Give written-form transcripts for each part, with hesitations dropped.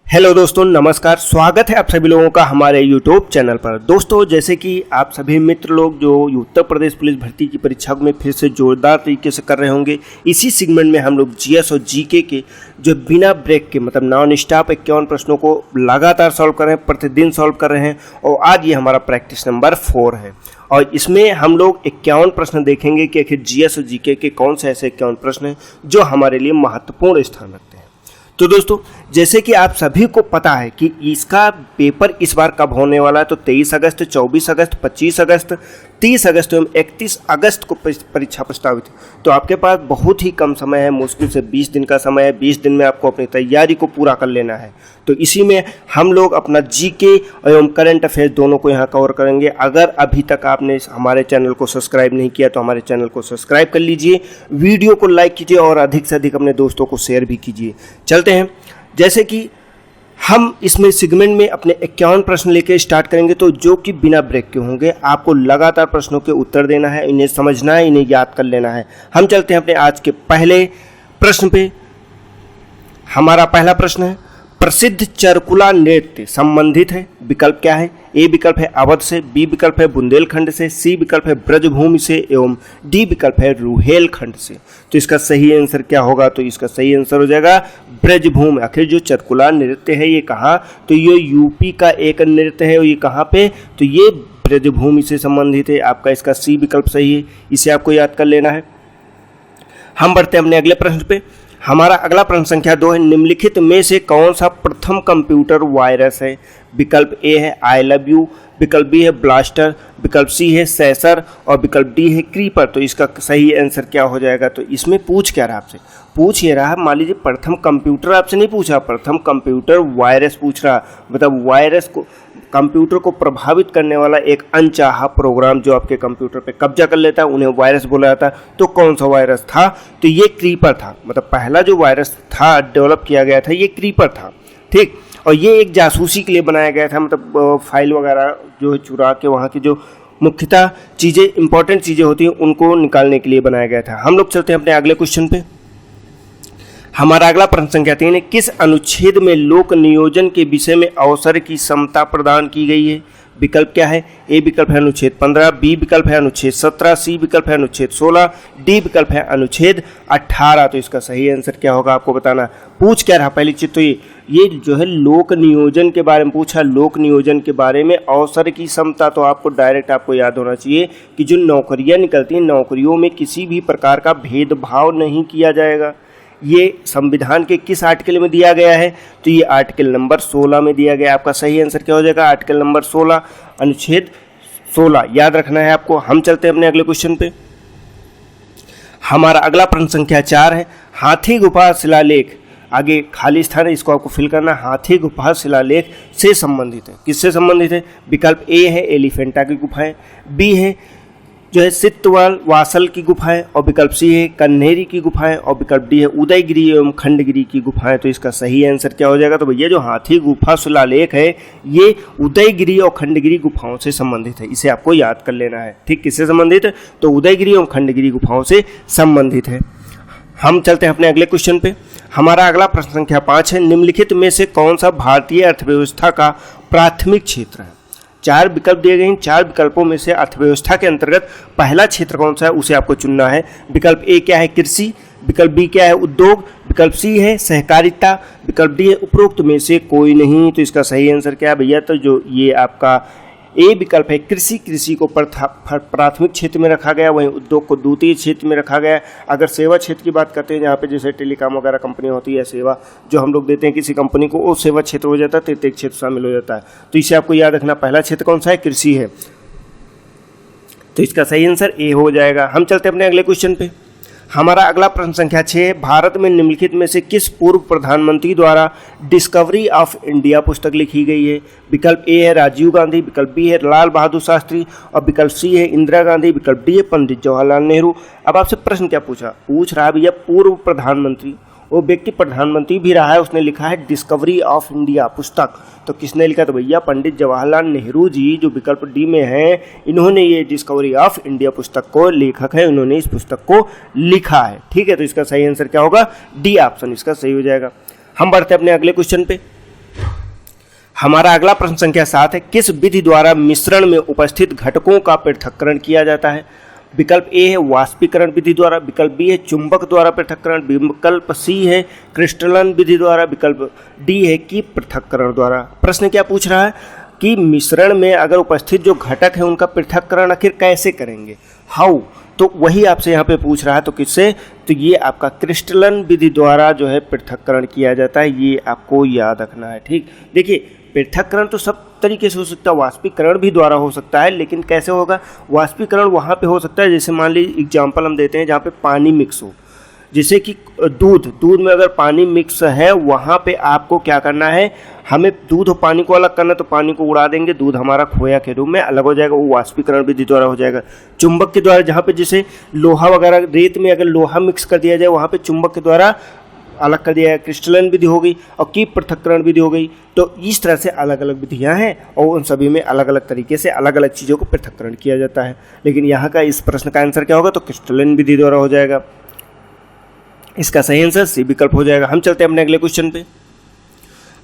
Hello दोस्तों, नमस्कार। स्वागत है आप सभी लोगों का हमारे यूट्यूब चैनल पर। दोस्तों, जैसे कि आप सभी मित्र लोग जो उत्तर प्रदेश पुलिस भर्ती की परीक्षा में फिर से जोरदार तरीके से कर रहे होंगे, इसी सेगमेंट में हम लोग जीएस और जीके के जो बिना ब्रेक के मतलब नॉन स्टॉप 51 प्रश्नों को लगातार सॉल्व कर रहे हैं, प्रतिदिन सॉल्व कर रहे हैं। और आज ये हमारा प्रैक्टिस नंबर 4 है और इसमें हम लोग 51 प्रश्न देखेंगे कि आखिर जीएस और जीके के कौन से ऐसे 51 प्रश्न हैं जो हमारे लिए महत्वपूर्ण स्थान रखते हैं। तो दोस्तों, जैसे कि आप सभी को पता है कि इसका पेपर इस बार कब होने वाला है, तो 23 अगस्त, 24 अगस्त, 25 अगस्त, 30 अगस्त एवं 31 अगस्त को परीक्षा प्रस्तावित है। तो आपके पास बहुत ही कम समय है, मुश्किल से 20 दिन का समय है। 20 दिन में आपको अपनी तैयारी को पूरा कर लेना है। तो इसी में हम लोग अपना जीके एवं करंट अफेयर्स दोनों को यहाँ कवर करेंगे। अगर अभी तक आपने हमारे चैनल को सब्सक्राइब नहीं किया तो हमारे चैनल को सब्सक्राइब कर लीजिए, वीडियो को लाइक कीजिए और अधिक से अधिक अपने दोस्तों को शेयर भी कीजिए। चलते हैं, जैसे कि हम इसमें सेगमेंट में अपने 51 प्रश्न लेके स्टार्ट करेंगे, तो जो कि बिना ब्रेक के होंगे। आपको लगातार प्रश्नों के उत्तर देना है, इन्हें समझना है, इन्हें याद कर लेना है। हम चलते हैं अपने आज के पहले प्रश्न पे। हमारा पहला प्रश्न है, प्रसिद्ध चरकुला नृत्य संबंधित है। विकल्प क्या है? ए विकल्प है अवध से, बी विकल्प है बुंदेलखंड से, सी विकल्प है ब्रजभूमि से एवं डी विकल्प है रुहेलखंड से। तो इसका सही आंसर क्या होगा? तो इसका सही आंसर हो जाएगा ब्रजभूमि। आखिर जो चरकुला नृत्य है ये कहाँ? तो ये यूपी का एक नृत्य है और ये कहाँ पे? तो ये ब्रजभूमि से संबंधित है। आपका इसका सी विकल्प सही है, इसे आपको याद कर लेना है। हम बढ़ते हैं अपने अगले प्रश्न पे। हमारा अगला प्रश्न संख्या 2 है, निम्नलिखित में से कौन सा प्रथम कंप्यूटर वायरस है? विकल्प ए है आई लव यू, विकल्प बी है ब्लास्टर, विकल्प सी है सेसर और विकल्प डी है क्रीपर। तो इसका सही आंसर क्या हो जाएगा? तो इसमें पूछ क्या रहा आपसे? पूछ ये रहा, मान लीजिए प्रथम कंप्यूटर आपसे नहीं पूछा, प्रथम कंप्यूटर वायरस पूछ रहा। मतलब वायरस को, कंप्यूटर को प्रभावित करने वाला एक अनचाहा प्रोग्राम जो आपके कंप्यूटर पे कब्जा कर लेता है, उन्हें वायरस बोला जाता है। तो कौन सा वायरस था? तो ये क्रीपर था। मतलब पहला जो वायरस था, डेवलप किया गया था, ये क्रीपर था। ठीक, और ये एक जासूसी के लिए बनाया गया था। मतलब फाइल वगैरह जो है चुरा के वहाँ की जो मुख्यतः चीज़ें, इंपॉर्टेंट चीज़ें होती हैं, उनको निकालने के लिए बनाया गया था। हम लोग चलते हैं अपने अगले क्वेश्चन पे। हमारा अगला प्रश्न संख्या 3 है, किस अनुच्छेद में लोक नियोजन के विषय में अवसर की समता प्रदान की गई है? विकल्प क्या है? ए विकल्प है अनुच्छेद 15, बी विकल्प है अनुच्छेद 17, सी विकल्प है अनुच्छेद 16, डी विकल्प है अनुच्छेद 18। तो इसका सही आंसर क्या होगा आपको बताना। पूछ क्या रहा पहली चीज? तो ये जो है लोक नियोजन के बारे में पूछा। लोक नियोजन के बारे में अवसर की समता, तो आपको डायरेक्ट आपको याद होना चाहिए कि जो नौकरियां निकलती हैं, नौकरियों में किसी भी प्रकार का भेदभाव नहीं किया जाएगा। ये संविधान के किस आर्टिकल में दिया गया है? तो ये आर्टिकल नंबर 16 में दिया गया। आपका सही आंसर क्या हो जाएगा? आर्टिकल नंबर 16, अनुच्छेद 16 याद रखना है आपको। हम चलते हैं अपने अगले क्वेश्चन पे। हमारा अगला प्रश्न संख्या 4 है, हाथी गुफा शिलालेख, आगे खाली स्थान है, इसको आपको फिल करना। हाथी गुफा शिलालेख से संबंधित है। किससे संबंधित है? विकल्प ए है एलिफेंटा की गुफाएं, बी है जो है सित्तवाल वासल की गुफाएं और विकल्प सी है कन्हेरी की गुफाएं और विकल्प डी है उदयगिरी एवं खंडगिरी की गुफाएं। तो इसका सही आंसर क्या हो जाएगा? तो भैया जो हाथी गुफा शिलालेख है ये उदयगिरी और खंडगिरी गुफाओं से संबंधित है, इसे आपको याद कर लेना है। ठीक, किससे संबंधित है? तो उदयगिरी एवं खंडगिरी गुफाओं से संबंधित है। हम चलते हैं अपने अगले क्वेश्चन पे। हमारा अगला प्रश्न संख्या 5 है, निम्नलिखित में से कौन सा भारतीय अर्थव्यवस्था का प्राथमिक क्षेत्र है? 4 विकल्प दिए गए हैं। 4 विकल्पों में से अर्थव्यवस्था के अंतर्गत पहला क्षेत्र कौन सा है उसे आपको चुनना है। विकल्प ए क्या है? कृषि, विकल्प बी क्या है? उद्योग, विकल्प सी है सहकारिता, विकल्प डी है उपरोक्त में से कोई नहीं। तो इसका सही आंसर क्या है भैया? तो जो ये आपका ए विकल्प है कृषि, कृषि को प्राथमिक क्षेत्र में रखा गया, वहीं उद्योग को द्वितीय क्षेत्र में रखा गया। अगर सेवा क्षेत्र की बात करते हैं, जहाँ पे जैसे टेलीकॉम वगैरह कंपनी होती है, सेवा जो हम लोग देते हैं किसी कंपनी को, वो सेवा क्षेत्र हो जाता है, तृतीय क्षेत्र शामिल हो जाता है। तो इसे आपको याद रखना, पहला क्षेत्र कौन सा है? कृषि है। तो इसका सही आंसर ए हो जाएगा। हम चलते हैं अपने अगले क्वेश्चन पे। हमारा अगला प्रश्न संख्या 6, भारत में निम्नलिखित में से किस पूर्व प्रधानमंत्री द्वारा डिस्कवरी ऑफ इंडिया पुस्तक लिखी गई है? विकल्प ए है राजीव गांधी, विकल्प बी है लाल बहादुर शास्त्री और विकल्प सी है इंदिरा गांधी, विकल्प डी है पंडित जवाहरलाल नेहरू। अब आपसे प्रश्न क्या पूछ रहा है भैया? पूर्व प्रधानमंत्री, वो व्यक्ति प्रधानमंत्री भी रहा है, उसने लिखा है डिस्कवरी ऑफ इंडिया पुस्तक। तो किसने लिखा? तो भैया पंडित जवाहरलाल नेहरू जी, जो विकल्प डी में हैं, इन्होंने ये डिस्कवरी ऑफ इंडिया पुस्तक को, लेखक है, इन्होंने इस पुस्तक को लिखा है। ठीक है, तो इसका सही आंसर क्या होगा? डी ऑप्शन इसका सही हो जाएगा। हम बढ़ते हैं अपने अगले क्वेश्चन पे। हमारा अगला प्रश्न संख्या 7 है, किस विधि द्वारा मिश्रण में उपस्थित घटकों का पृथक्करण किया जाता है? विकल्प ए है वाष्पीकरण विधि द्वारा, विकल्प बी है चुंबक द्वारा पृथक्करण, विकल्प सी है क्रिस्टलन विधि द्वारा, विकल्प डी है कि पृथक्करण द्वारा। प्रश्न क्या पूछ रहा है कि मिश्रण में अगर उपस्थित जो घटक है उनका पृथक्करण आखिर कैसे करेंगे, हाउ, तो वही आपसे यहाँ पे पूछ रहा है। तो किससे? तो ये आपका क्रिस्टलन विधि द्वारा जो है पृथक्करण किया जाता है, ये आपको याद रखना है। ठीक, देखिए पृथक्करण तो सब तरीके से हो सकता है, वाष्पीकरण भी द्वारा हो सकता है, लेकिन कैसे होगा? वाष्पीकरण वहाँ पे हो सकता है जैसे मान लीजिए एग्जाम्पल हम देते हैं जहाँ पे पानी मिक्स हो, जैसे कि दूध में अगर पानी मिक्स है वहाँ पे आपको क्या करना है, हमें दूध और पानी को अलग करना, तो पानी को उड़ा देंगे, दूध हमारा खोया के रूप में अलग हो जाएगा, वो वाष्पीकरण विधि द्वारा हो जाएगा। चुंबक के द्वारा जहाँ पे जैसे लोहा वगैरह, रेत में अगर लोहा मिक्स कर दिया जाए वहाँ पे चुंबक के द्वारा अलग कर दिया है, क्रिस्टलन विधि हो गई और की पृथक्करण विधि हो गई। तो इस तरह से अलग अलग विधियां हैं और उन सभी में अलग अलग तरीके से अलग अलग चीज़ों को पृथक्करण किया जाता है। लेकिन यहाँ का इस प्रश्न का आंसर क्या होगा? तो क्रिस्टलन विधि द्वारा हो जाएगा। इसका सही आंसर सी विकल्प हो जाएगा। हम चलते हैं अपने अगले क्वेश्चन पे।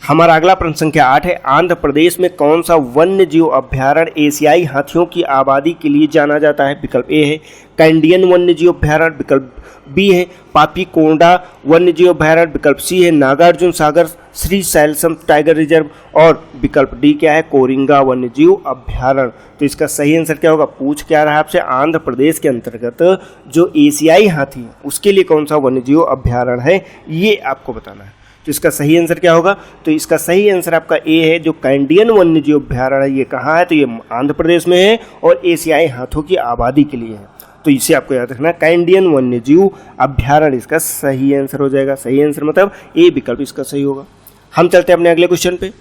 हमारा अगला प्रश्न संख्या 8 है, आंध्र प्रदेश में कौन सा वन्य जीव अभ्यारण्य एशियाई हाथियों की आबादी के लिए जाना जाता है? विकल्प ए है कैंडियन वन्य जीव अभ्यारण्य, विकल्प बी है पापीकोंडा वन्य जीव अभ्यारण्य, विकल्प सी है नागार्जुन सागर श्री शैलसम टाइगर रिजर्व और विकल्प डी क्या है? कोरिंगा वन्य जीव अभ्यारण्य। तो इसका सही आंसर क्या होगा? पूछ क्या रहा है आपसे, आंध्र प्रदेश के अंतर्गत जो एशियाई हाथी है उसके लिए कौन सा वन्य जीव अभ्यारण्य है, ये आपको बताना है। तो इसका सही आंसर क्या होगा? तो इसका सही आंसर आपका ए है, जो कैंडियन वन्य जीव अभ्यारण्य है ये कहाँ है? तो ये आंध्र प्रदेश में है और एशियाई हाथों की आबादी के लिए है। तो इसे आपको याद रखना, कैंडियन वन्य जीव अभ्यारण्य इसका सही आंसर हो जाएगा। सही आंसर मतलब ए विकल्प इसका सही होगा। हम चलते हैं अपने अगले क्वेश्चन पे।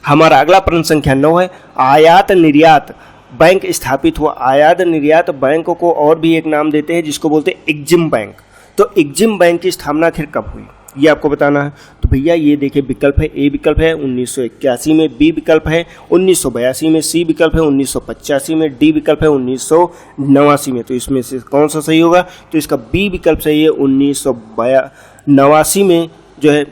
हमारा अगला प्रश्न संख्या 9 है, आयात निर्यात बैंक स्थापित हुआ। आयात निर्यात बैंक को और भी एक नाम देते हैं जिसको बोलते हैं एग्जिम बैंक। तो एग्जिम बैंक की स्थापना आखिर कब हुई ये आपको बताना है। तो भैया ये देखिए विकल्प है, ए विकल्प है 1981 में, बी विकल्प है 1982 में, सी विकल्प है 1985 में, डी विकल्प है 1989 में। तो इसमें से कौन सा सही होगा? तो इसका बी विकल्प सही है, 1989 में जो है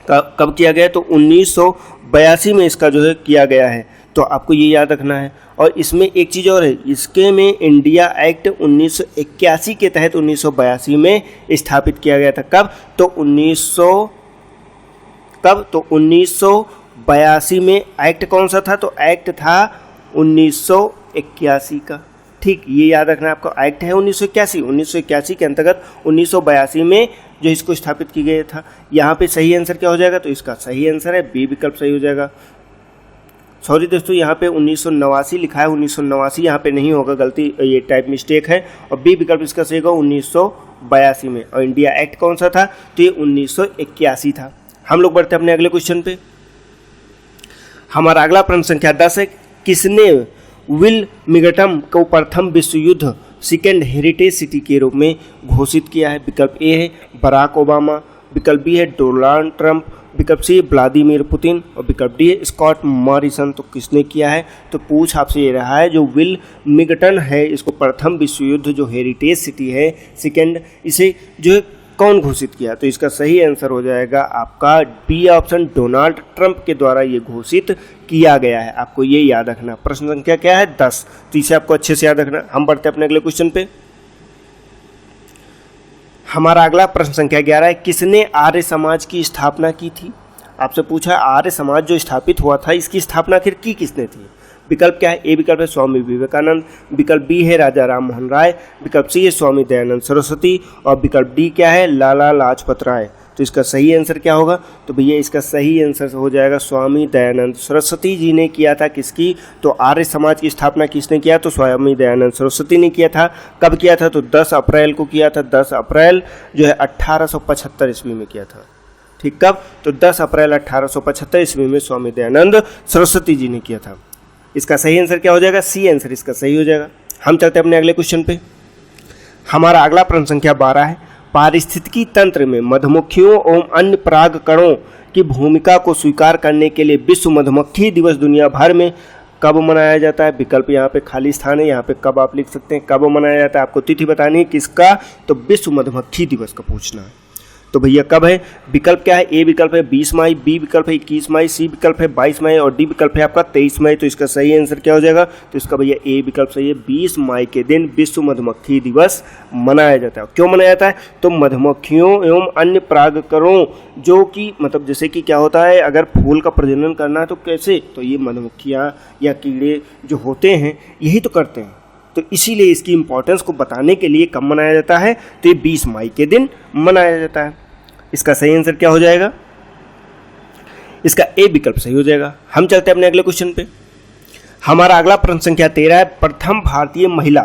कब किया गया? तो 1982 में इसका जो है किया गया है। तो आपको ये याद रखना है। और इसमें एक चीज़ और है, इसके में इंडिया एक्ट 1981 के तहत 1982 में स्थापित किया गया था। कब? तो 1982 में एक्ट कौन सा था? तो एक्ट था 1981 का। ठीक, ये याद रखना आपको, एक्ट है 1981 के अंतर्गत 1982 में जो इसको स्थापित किया गया था। यहाँ पे सही आंसर क्या हो जाएगा? तो इसका सही आंसर है बी विकल्प सही हो जाएगा। सॉरी दोस्तों, यहाँ पे 1989 लिखा है, 1989 यहाँ पे नहीं होगा, गलती, ये टाइप मिस्टेक है। और बी विकल्प इसका सही होगा 1982 में। और इंडिया एक्ट कौन सा था? तो ये 1981 था। हम लोग बढ़ते हैं अपने अगले क्वेश्चन पे। हमारा अगला प्रश्न संख्या 10 है, किसने विल्मिंगटन को प्रथम विश्व युद्ध सेकेंड हेरिटेज सिटी के रूप में घोषित किया है? विकल्प ए है बराक ओबामा, विकल्प बी है डोनाल्ड ट्रंप, विकल्प सी व्लादिमीर पुतिन और विकल्प डी है स्कॉट मॉरिसन। तो किसने किया है? तो पूछ आपसे ये रहा है, जो विल्मिंगटन है इसको प्रथम विश्व युद्ध जो हेरिटेज सिटी है सेकेंड, इसे जो है कौन घोषित किया? तो इसका सही आंसर हो जाएगा आपका बी ऑप्शन, डोनाल्ड ट्रंप के द्वारा ये घोषित किया गया है। आपको ये याद रखना। प्रश्न संख्या क्या है? 10। तो इसे आपको अच्छे से याद रखना। हम बढ़ते हैं अपने अगले क्वेश्चन पे। हमारा अगला प्रश्न संख्या 11 है, किसने आर्य समाज की स्थापना की थी? आपसे पूछा आर्य समाज जो स्थापित हुआ था इसकी स्थापना आखिर की किसने थी? विकल्प क्या है? ए विकल्प है स्वामी विवेकानंद, विकल्प बी है राजा राम मोहन राय, विकल्प सी है स्वामी दयानंद सरस्वती और विकल्प डी क्या है? लाला लाजपत राय। तो इसका सही आंसर क्या होगा? तो भैया इसका सही आंसर हो जाएगा स्वामी दयानंद सरस्वती जी ने किया था। किसकी? तो आर्य समाज की स्थापना किसने किया? तो स्वामी दयानंद सरस्वती ने किया था। कब किया था? तो 10 अप्रैल को किया था। 10 अप्रैल जो है 1875 ईस्वी में किया था। ठीक, कब? तो 10 अप्रैल 1875 ईस्वी में स्वामी दयानंद सरस्वती जी ने किया था। इसका सही आंसर क्या हो जाएगा? सी आंसर इसका सही हो जाएगा। हम चलते हैं अपने अगले क्वेश्चन पे। हमारा अगला प्रश्न संख्या 12 है, पारिस्थितिकी तंत्र में मधुमक्खियों एवं अन्य परागकणों की भूमिका को स्वीकार करने के लिए विश्व मधुमक्खी दिवस दुनिया भर में कब मनाया जाता है? विकल्प यहाँ पे खाली स्थान है, यहाँ पे कब आप लिख सकते हैं, कब मनाया जाता है। आपको तिथि बतानी है किसका? तो विश्व मधुमक्खी दिवस का पूछना है। तो भैया कब है? विकल्प क्या है? ए विकल्प है 20 मई, बी विकल्प है 21 मई, सी विकल्प है 22 मई और डी विकल्प है आपका 23 मई। तो इसका सही आंसर क्या हो जाएगा? तो इसका भैया ए विकल्प सही है। 20 मई के दिन विश्व मधुमक्खी दिवस मनाया जाता है। क्यों मनाया जाता है? तो मधुमक्खियों एवं अन्य परागकरों जो कि मतलब जैसे कि क्या होता है, अगर फूल का प्रजनन करना है तो कैसे, तो ये मधुमक्खियाँ या कीड़े जो होते हैं यही तो करते हैं। तो इसीलिए इसकी इम्पोर्टेंस को बताने के लिए कब मनाया जाता है? तो ये 20 मई के दिन मनाया जाता है। इसका सही आंसर क्या हो जाएगा? इसका ए विकल्प सही हो जाएगा। हम चलते हैं अपने अगले क्वेश्चन पे। हमारा अगला प्रश्न संख्या 13 है, प्रथम भारतीय महिला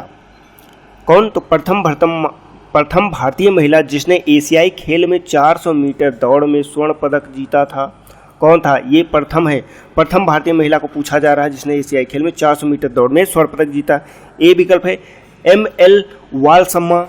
कौन? तो प्रथम भारतीय महिला जिसने एशियाई खेल में 400 मीटर दौड़ में स्वर्ण पदक जीता था, कौन था? ये प्रथम है, प्रथम भारतीय महिला को पूछा जा रहा है जिसने एशियाई खेल में 400 मीटर दौड़ में स्वर्ण पदक जीता। ए विकल्प है ML वालसम्मा,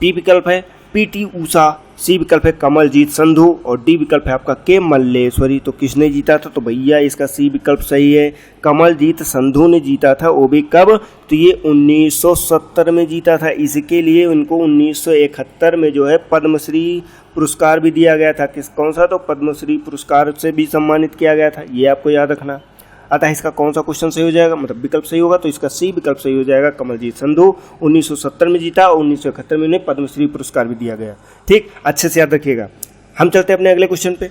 बी विकल्प है PT ऊषा, सी विकल्प है कमलजीत संधू और डी विकल्प है आपका के मल्लेश्वरी। तो किसने जीता था? तो भैया इसका सी विकल्प सही है, कमलजीत संधू ने जीता था। वो भी कब? तो ये 1970 में जीता था। इसके लिए उनको 1971 में जो है पद्मश्री पुरस्कार भी दिया गया था। कौन सा? तो पद्मश्री पुरस्कार से भी सम्मानित किया गया था, ये आपको याद रखना। अतः इसका कौन सा क्वेश्चन सही हो जाएगा, मतलब विकल्प सही होगा? तो इसका सी विकल्प सही हो जाएगा। कमलजीत संधू 1970 में जीता और 1971 में उन्हें पद्मश्री पुरस्कार भी दिया गया। ठीक, अच्छे से याद रखिएगा। हम चलते हैं अपने अगले क्वेश्चन पे।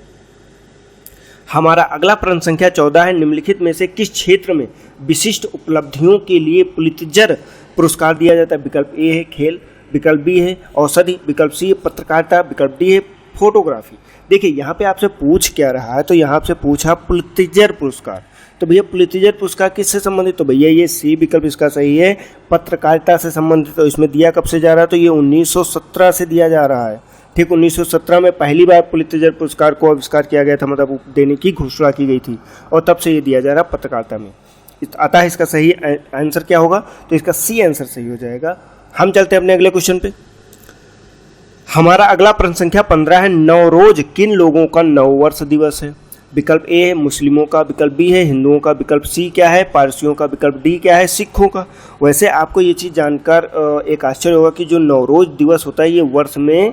हमारा अगला प्रश्न संख्या 14 है, निम्नलिखित में से किस क्षेत्र में विशिष्ट उपलब्धियों के लिए पुलित्जर पुरस्कार दिया जाता है? विकल्प ए है खेल, विकल्प बी है औषधि, विकल्प सी है पत्रकारिता, विकल्प डी है फोटोग्राफी। देखिए यहाँ पे आपसे पूछ क्या रहा है, तो यहाँ से पूछा पुलित्जर पुरस्कार। तो भैया पुलित्जर पुरस्कार किससे संबंधित? तो भैया ये सी विकल्प इसका सही है, पत्रकारिता से संबंधित। तो इसमें दिया कब से जा रहा है? तो ये 1917 से दिया जा रहा है। ठीक, 1917 में पहली बार पुलित्जर पुरस्कार को आविष्कार किया गया था, मतलब देने की घोषणा की गई थी और तब से ये दिया जा रहा है पत्रकारिता में। अतः इसका सही आंसर क्या होगा? तो इसका सी आंसर सही हो जाएगा। हम चलते हैं अपने अगले क्वेश्चन पे। हमारा अगला प्रश्न संख्या 15 है, नवरोज किन लोगों का नववर्ष दिवस है? विकल्प ए है मुस्लिमों का, विकल्प बी है हिंदुओं का, विकल्प सी क्या है पारसियों का, विकल्प डी क्या है सिखों का। वैसे आपको ये चीज़ जानकर एक आश्चर्य होगा कि जो नवरोज दिवस होता है ये वर्ष में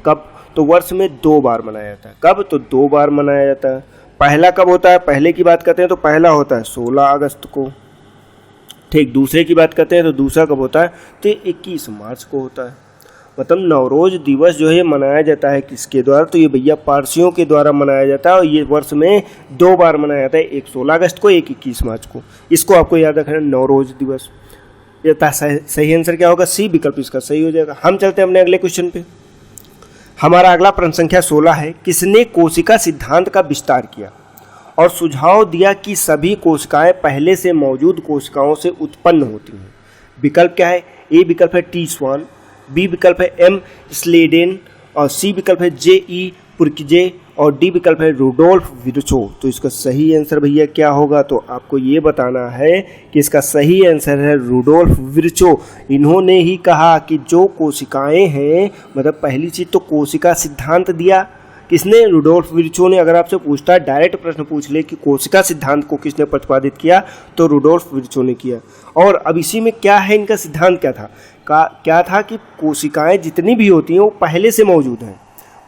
कब? तो वर्ष में 2 बार मनाया जाता है। कब? तो 2 बार मनाया जाता है। पहला कब होता है? पहले की बात करते हैं तो पहला होता है 16 अगस्त को। ठीक, दूसरे की बात करते हैं तो दूसरा कब होता है? तो 21 मार्च को होता है। मतलब नवरोज दिवस जो है मनाया जाता है किसके द्वारा? तो ये भैया पारसियों के द्वारा मनाया जाता है और ये वर्ष में 2 बार मनाया जाता है, एक 16 अगस्त को, एक 21 मार्च को। इसको आपको याद रखना, नवरोज दिवस। ये सही आंसर क्या होगा? सी विकल्प इसका सही हो जाएगा। हम चलते हैं अपने अगले क्वेश्चन पे। हमारा अगला प्रश्न संख्या 16 है, किसने कोशिका सिद्धांत का विस्तार किया और सुझाव दिया कि सभी कोशिकाएं पहले से मौजूद कोशिकाओं से उत्पन्न होती हैं? विकल्प क्या है? ए विकल्प है टी स्वान, बी विकल्प है M स्लेडेन और सी विकल्प है JE पुर्किजे और डी विकल्प है रुडोल्फ विर्चो। तो इसका सही आंसर भैया क्या होगा? तो आपको ये बताना है कि इसका सही आंसर है रुडोल्फ विर्चो। इन्होंने ही कहा कि जो कोशिकाएं हैं, मतलब पहली चीज़ तो कोशिका सिद्धांत दिया किसने? रुडोल्फ विर्चो ने। अगर आपसे पूछता है, डायरेक्ट प्रश्न पूछ ले कि कोशिका सिद्धांत को किसने प्रतिपादित किया, तो रुडोल्फ विर्चो ने किया। और अब इसी में क्या है, इनका सिद्धांत क्या था? क्या था कि कोशिकाएं जितनी भी होती हैं वो पहले से मौजूद हैं।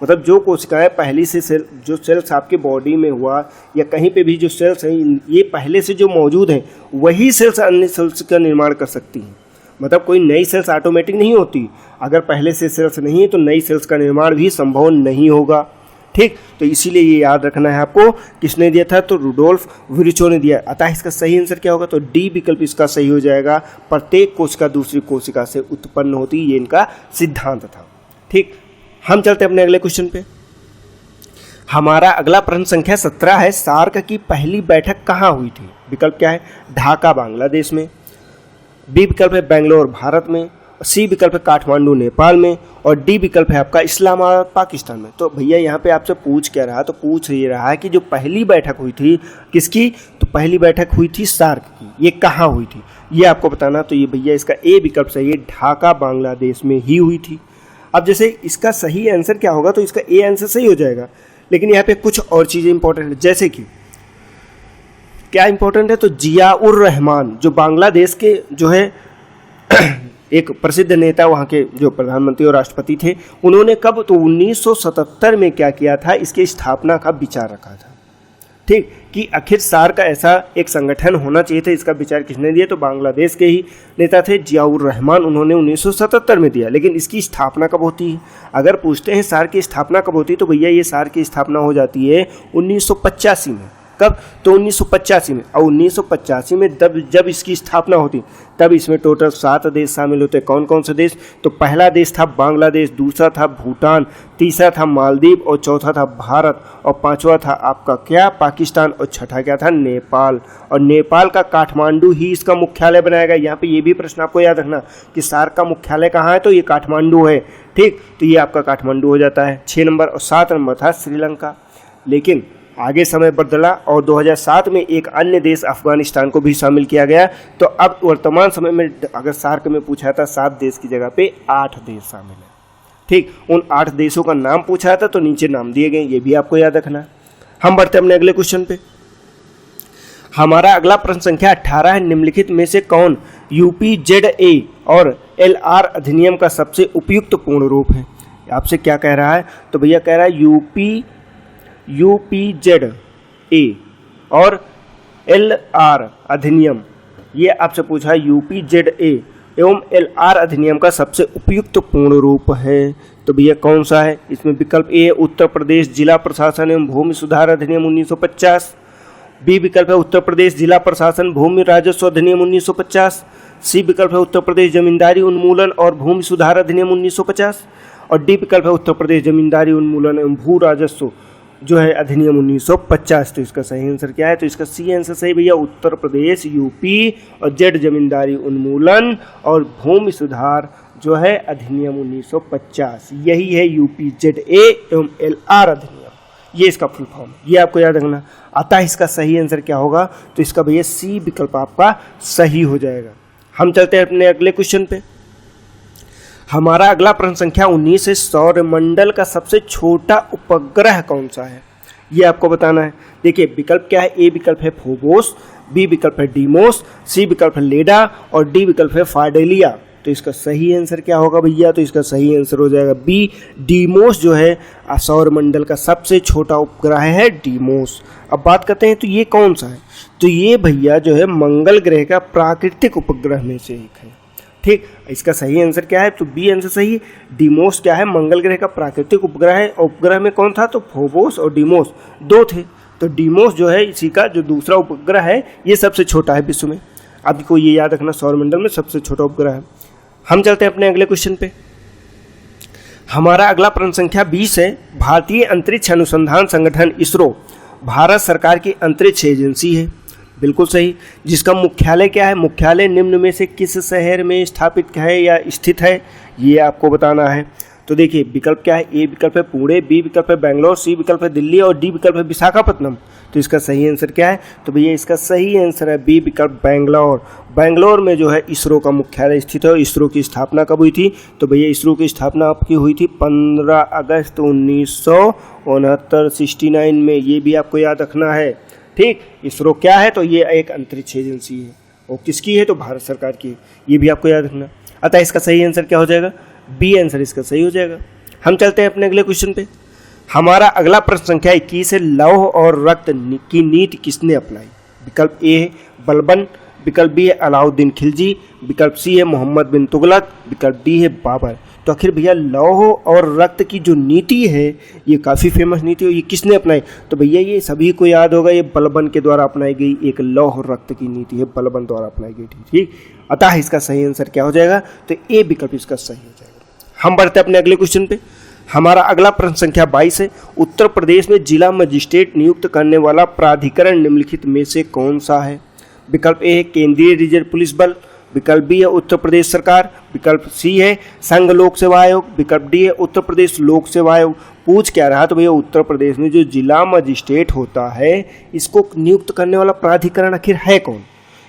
मतलब जो कोशिकाएं पहले से जो सेल्स आपके बॉडी में हुआ या कहीं पे भी जो सेल्स हैं, ये पहले से जो मौजूद हैं वही सेल्स अन्य सेल्स का निर्माण कर सकती हैं। मतलब कोई नई सेल्स ऑटोमेटिक नहीं होती। अगर पहले से सेल्स नहीं है तो नई सेल्स का निर्माण भी संभव नहीं होगा। ठीक, तो इसीलिए ये याद रखना है आपको, किसने दिया था? तो रुडोल्फ विर्चो ने दिया। अतः इसका सही आंसर क्या होगा? तो डी विकल्प इसका सही हो जाएगा। प्रत्येक कोशिका दूसरी कोशिका से उत्पन्न होती, ये इनका सिद्धांत था। ठीक, हम चलते हैं अपने अगले क्वेश्चन पे। हमारा अगला प्रश्न संख्या 17 है, सार्क की पहली बैठक कहाँ हुई थी? विकल्प क्या है? ढाका बांग्लादेश में, बी विकल्प है बेंगलोर भारत में, सी विकल्प है काठमांडू नेपाल में और डी विकल्प है आपका इस्लामाबाद पाकिस्तान में। तो भैया यहाँ पे आपसे पूछ क्या रहा? तो पूछ ये रहा है कि जो पहली बैठक हुई थी किसकी? तो पहली बैठक हुई थी सार्क की। ये कहाँ हुई थी ये आपको बताना। तो ये भैया इसका ए विकल्प सही है, ढाका बांग्लादेश में ही हुई थी। अब जैसे इसका सही आंसर क्या होगा? तो इसका ए आंसर सही हो जाएगा, लेकिन यहाँ पे कुछ और चीज़ें इंपॉर्टेंट है। जैसे कि क्या इंपॉर्टेंट है? तो जियाउर रहमान जो बांग्लादेश के जो है एक प्रसिद्ध नेता वहाँ के जो प्रधानमंत्री और राष्ट्रपति थे, उन्होंने कब, तो 1977 में क्या किया था, इसकी स्थापना का विचार रखा था। ठीक, कि आखिर सार्क का ऐसा एक संगठन होना चाहिए था। इसका विचार किसने दिया, तो बांग्लादेश के ही नेता थे जियाउर रहमान, उन्होंने 1977 में दिया। लेकिन इसकी स्थापना कब होती है, अगर पूछते हैं सार्क की स्थापना कब होती है, तो भैया ये सार्क की स्थापना हो जाती है 1985 में। कब, तो 1985 में। और 1985 में जब इसकी स्थापना होती तब इसमें टोटल 7 देश शामिल होते। कौन कौन से देश, तो पहला देश था बांग्लादेश, दूसरा था भूटान, तीसरा था मालदीव और चौथा था भारत और पांचवा था आपका क्या, पाकिस्तान और छठा क्या था, नेपाल। और नेपाल का काठमांडू ही इसका मुख्यालय बनाया गया। यहाँ पे ये भी प्रश्न आपको याद रखना कि सार्क का मुख्यालय कहाँ है, तो ये काठमांडू है। ठीक, तो ये आपका काठमांडू हो जाता है 6 नंबर। और 7 नंबर था श्रीलंका। लेकिन आगे समय बदला और 2007 में एक अन्य देश अफगानिस्तान को भी शामिल किया गया। तो अब वर्तमान समय में अगर सार्क में पूछा था 7 देश की जगह पे 8 देश शामिल है। ठीक, उन 8 देशों का नाम पूछा था तो नीचे नाम दिए गए, ये भी आपको याद रखना। हम बढ़ते हैं अपने अगले क्वेश्चन पे। हमारा अगला प्रश्न संख्या 18 है, निम्नलिखित में से कौन UPZA और LR अधिनियम का सबसे उपयुक्त पूर्ण रूप है। आपसे क्या कह रहा है, तो भैया कह रहा है UPZA और LR अधिनियम, ये आपसे पूछा है UPZA एवं LR अधिनियम का सबसे उपयुक्त पूर्ण रूप है। तो भैया कौन सा है, इसमें विकल्प ए उत्तर प्रदेश जिला प्रशासन एवं भूमि सुधार अधिनियम 1950, बी विकल्प है उत्तर प्रदेश जिला प्रशासन भूमि राजस्व अधिनियम 1950, सी विकल्प है उत्तर प्रदेश जमींदारी उन्मूलन और भूमि सुधार अधिनियम 1950 और डी विकल्प है उत्तर प्रदेश जमींदारी उन्मूलन एवं भू राजस्व जो है अधिनियम 1950। तो इसका सही आंसर क्या है, तो इसका सी आंसर सही भैया उत्तर प्रदेश यूपी और जेड जमींदारी उन्मूलन और भूमि सुधार जो है अधिनियम 1950, यही है UPZA एवं LR अधिनियम, ये इसका फुल फॉर्म, ये आपको याद रखना। अतः इसका सही आंसर क्या होगा, तो इसका भैया सी विकल्प आपका सही हो जाएगा। हम चलते हैं अपने अगले क्वेश्चन पे। हमारा अगला प्रश्न संख्या 19 है, सौरमंडल का सबसे छोटा उपग्रह कौन सा है, ये आपको बताना है। देखिए विकल्प क्या है, ए विकल्प है फोबोस, बी विकल्प है डीमोस, सी विकल्प है लेडा और डी विकल्प है फाडेलिया। तो इसका सही आंसर क्या होगा भैया, तो इसका सही आंसर हो जाएगा बी, डीमोस जो है सौरमंडल का सबसे छोटा उपग्रह है डीमोस। अब बात करते हैं तो ये कौन सा है, तो ये भैया जो है मंगल ग्रह का प्राकृतिक उपग्रह में से एक है। ठीक, इसका सही आंसर क्या है, तो बी आंसर सही है। डीमोस क्या है, मंगल ग्रह का प्राकृतिक उपग्रह है। उपग्रह में कौन था, तो फोबोस और डीमोस दो थे। तो डीमोस जो है इसी का जो दूसरा उपग्रह है ये सबसे छोटा है विश्व में। आपको ये याद रखना, सौरमंडल में सबसे छोटा उपग्रह है। हम चलते हैं अपने अगले क्वेश्चन पे। हमारा अगला प्रश्न संख्या 20 है, भारतीय अंतरिक्ष अनुसंधान संगठन इसरो भारत सरकार की अंतरिक्ष एजेंसी है, बिल्कुल सही। जिसका मुख्यालय क्या है, मुख्यालय निम्न में से किस शहर में स्थापित है या स्थित है, ये आपको बताना है। तो देखिए विकल्प क्या है, ए विकल्प है पुणे, बी विकल्प है बेंगलोर, सी विकल्प है दिल्ली और डी विकल्प है विशाखापट्टनम। तो इसका सही आंसर क्या है, तो भैया इसका सही आंसर है बी विकल्प बेंगलोर। बेंगलोर में जो है इसरो का मुख्यालय स्थित है। इसरो की स्थापना कब हुई थी, तो भैया इसरो की स्थापना आपकी हुई थी 15 अगस्त 1969 69 में, ये भी आपको याद रखना है। ठीक, इसरो क्या है, तो ये एक अंतरिक्ष एजेंसी है और किसकी है, तो भारत सरकार की है, ये भी आपको याद रखना। अतः इसका सही आंसर क्या हो जाएगा, बी आंसर इसका सही हो जाएगा। हम चलते हैं अपने अगले क्वेश्चन पे। हमारा अगला प्रश्न संख्या 21 है, लौह और रक्त की नीति किसने अपनाई। विकल्प ए है बलबन, विकल्प बी है अलाउद्दीन खिलजी, विकल्प सी है मोहम्मद बिन तुगलक, विकल्प डी है बाबर। तो आखिर भैया लौह और रक्त की जो नीति है ये काफ़ी फेमस नीति है, ये किसने अपनाई, तो भैया ये सभी को याद होगा, ये बलबन के द्वारा अपनाई गई एक लौह और रक्त की नीति है, बलबन द्वारा अपनाई गई थी। ठीक, अतः इसका सही आंसर क्या हो जाएगा, तो ए विकल्प इसका सही हो जाएगा। हम बढ़ते हैं अपने अगले क्वेश्चन पे। हमारा अगला प्रश्न संख्या 22 है, उत्तर प्रदेश में जिला मजिस्ट्रेट नियुक्त करने वाला प्राधिकरण निम्नलिखित में से कौन सा है। विकल्प ए है केंद्रीय रिजर्व पुलिस बल, विकल्प बी है उत्तर प्रदेश सरकार, विकल्प सी है संघ लोक सेवा आयोग, विकल्प डी है उत्तर प्रदेश लोक सेवा आयोग। पूछ क्या रहा, तो भैया उत्तर प्रदेश में जो जिला मजिस्ट्रेट होता है इसको नियुक्त करने वाला प्राधिकरण आखिर है कौन,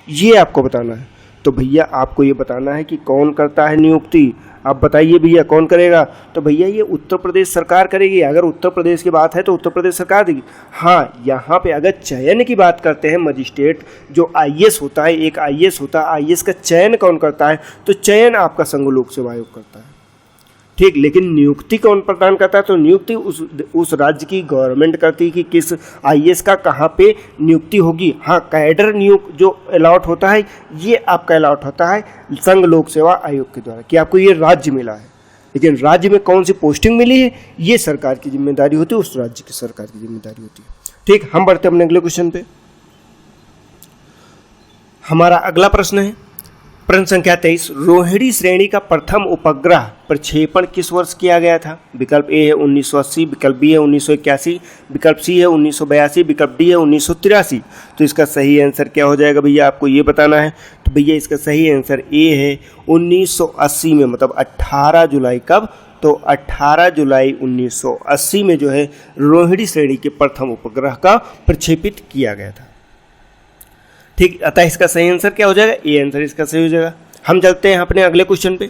ये आपको बताना है। तो भैया आपको ये बताना है कि कौन करता है नियुक्ति। आप बताइए भैया कौन करेगा। तो भैया ये उत्तर प्रदेश सरकार करेगी। अगर उत्तर प्रदेश की बात है तो उत्तर प्रदेश सरकार देगी। हाँ, यहाँ पे अगर चयन की बात करते हैं, मजिस्ट्रेट जो आईएएस होता है, एक आईएएस होता है, आईएएस का चयन कौन करता है? तो चयन आपका संघ लोक सेवा आयोग करता है, ठीक। लेकिन नियुक्ति कौन प्रदान करता है? तो नियुक्ति उस राज्य की गवर्नमेंट करती है कि किस आईएएस का कहाँ पे नियुक्ति होगी। हाँ, कैडर नियुक्त जो अलॉट होता है ये आपका अलॉट होता है संघ लोक सेवा आयोग के द्वारा कि आपको ये राज्य मिला है। लेकिन राज्य में कौन सी पोस्टिंग मिली है ये सरकार की जिम्मेदारी होती है, उस राज्य की सरकार की जिम्मेदारी होती है, ठीक। हम बढ़ते अपने अगले क्वेश्चन पे। हमारा अगला प्रश्न है प्रश्न संख्या 23, रोहिणी श्रेणी का प्रथम उपग्रह प्रक्षेपण किस वर्ष किया गया था? विकल्प ए है 1980, विकल्प बी है 1981, विकल्प सी है 1982, विकल्प डी है 1983। तो इसका सही आंसर क्या हो जाएगा भैया, आपको ये बताना है। तो भैया इसका सही आंसर ए है 1980 में, मतलब 18 जुलाई। कब? तो 18 जुलाई 1980 में जो है रोहिणी श्रेणी के प्रथम उपग्रह का प्रक्षेपित किया गया था, ठीक। अतः इसका सही आंसर क्या हो जाएगा? ए आंसर इसका सही हो जाएगा। हम चलते हैं अपने अगले क्वेश्चन पे।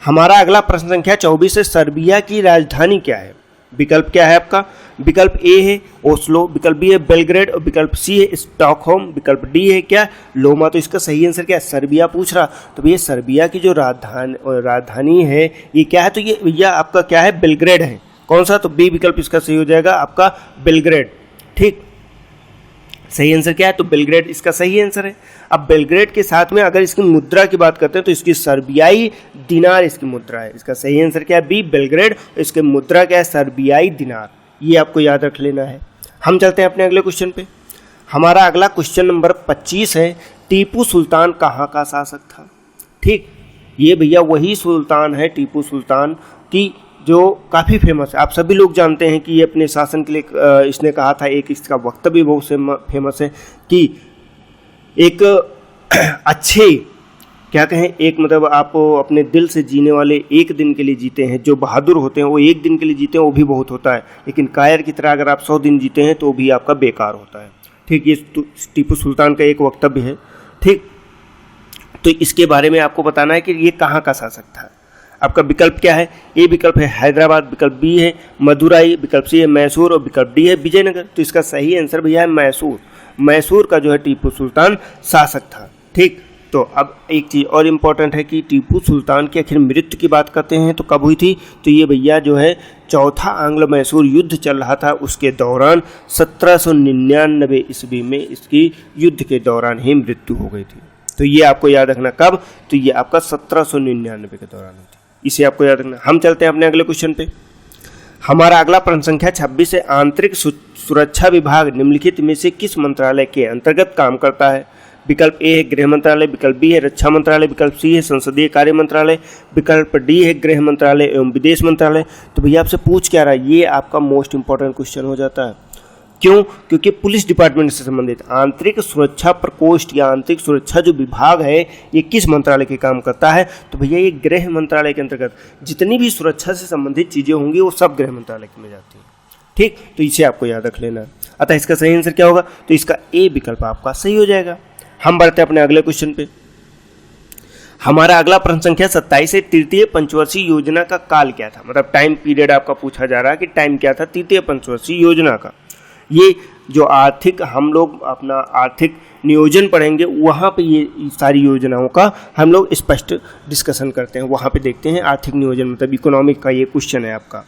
हमारा अगला प्रश्न संख्या 24 है, सर्बिया की राजधानी क्या है? विकल्प क्या है आपका? विकल्प ए है ओस्लो, विकल्प बी है बेलग्रेड और विकल्प सी है स्टॉकहोम, विकल्प डी है क्या? लोमा। तो इसका सही आंसर क्या है? सर्बिया पूछ रहा। तो भैया सर्बिया की जो राजधानी है ये क्या है? तो ये भैया आपका क्या है? बेलग्रेड है। कौन सा? तो बी विकल्प इसका सही हो जाएगा आपका बेलग्रेड, ठीक। सही आंसर क्या है? तो बेलग्रेड इसका सही आंसर है। अब बेलग्रेड के साथ में अगर इसकी मुद्रा की बात करते हैं तो इसकी सर्बियाई दिनार इसकी मुद्रा है। इसका सही आंसर क्या है? B Belgrade. इसकी मुद्रा क्या है? सर्बियाई दिनार। ये आपको याद रख लेना है। हम चलते हैं अपने अगले क्वेश्चन पे। हमारा अगला क्वेश्चन नंबर 25 है, टीपू सुल्तान कहाँ का शासक था? ठीक, ये भैया वही सुल्तान है, टीपू सुल्तान की जो काफ़ी फेमस है। आप सभी लोग जानते हैं कि ये अपने शासन के लिए इसने कहा था, एक इसका वक्तव्य भी बहुत फेमस है कि एक अच्छे क्या कहें, एक मतलब आप अपने दिल से जीने वाले एक दिन के लिए जीते हैं। जो बहादुर होते हैं वो एक दिन के लिए जीते हैं, वो भी बहुत होता है। लेकिन कायर की तरह अगर आप 100 दिन जीते हैं तो भी आपका बेकार होता है, ठीक। ये टीपू सुल्तान का एक वक्तव्य है, ठीक। तो इसके बारे में आपको बताना है कि ये कहाँ का शासक था। आपका विकल्प क्या है? ए विकल्प है हैदराबाद, विकल्प बी है मदुराई, विकल्प सी है मैसूर और विकल्प डी है विजयनगर। तो इसका सही आंसर भैया है मैसूर। मैसूर का जो है टीपू सुल्तान शासक था, ठीक। तो अब एक चीज़ और इम्पॉर्टेंट है कि टीपू सुल्तान की आखिर मृत्यु की बात करते हैं तो कब हुई थी? तो ये भैया जो है चौथा आंग्ल मैसूर युद्ध चल रहा था, उसके दौरान 1799 ईस्वी में इसकी युद्ध के दौरान ही मृत्यु हो गई थी। तो ये आपको याद रखना। कब? तो ये आपका 1799 के दौरान हुई थी, इसे आपको याद रखना। हम चलते हैं अपने अगले क्वेश्चन पे। हमारा अगला प्रश्न संख्या 26 है, आंतरिक सुरक्षा विभाग निम्नलिखित में से किस मंत्रालय के अंतर्गत काम करता है? विकल्प ए है गृह मंत्रालय, विकल्प बी है रक्षा मंत्रालय, विकल्प सी है संसदीय कार्य मंत्रालय, विकल्प डी है गृह मंत्रालय एवं विदेश मंत्रालय। तो भैया आपसे पूछ क्या रहा है? ये आपका मोस्ट इंपॉर्टेंट क्वेश्चन हो जाता है। क्यों? क्योंकि पुलिस डिपार्टमेंट से संबंधित आंतरिक सुरक्षा प्रकोष्ठ या आंतरिक सुरक्षा जो विभाग है ये किस मंत्रालय के काम करता है? तो भैया ये गृह मंत्रालय के अंतर्गत जितनी भी सुरक्षा से संबंधित चीज़ें होंगी वो सब गृह मंत्रालय में जाती हैं, ठीक। तो इसे आपको याद रख लेना। अतः इसका सही आंसर क्या होगा? तो इसका ए विकल्प आपका सही हो जाएगा। हम बढ़ते हैं अपने अगले क्वेश्चन पे। हमारा अगला प्रश्न संख्या 27 है, तृतीय पंचवर्षीय योजना का काल क्या था? मतलब टाइम पीरियड आपका पूछा जा रहा है कि टाइम क्या था तृतीय पंचवर्षीय योजना का। ये जो आर्थिक हम लोग अपना आर्थिक नियोजन पढ़ेंगे वहाँ पे ये सारी योजनाओं का हम लोग स्पष्ट डिस्कशन करते हैं, वहाँ पे देखते हैं आर्थिक नियोजन मतलब इकोनॉमिक का ये क्वेश्चन है आपका,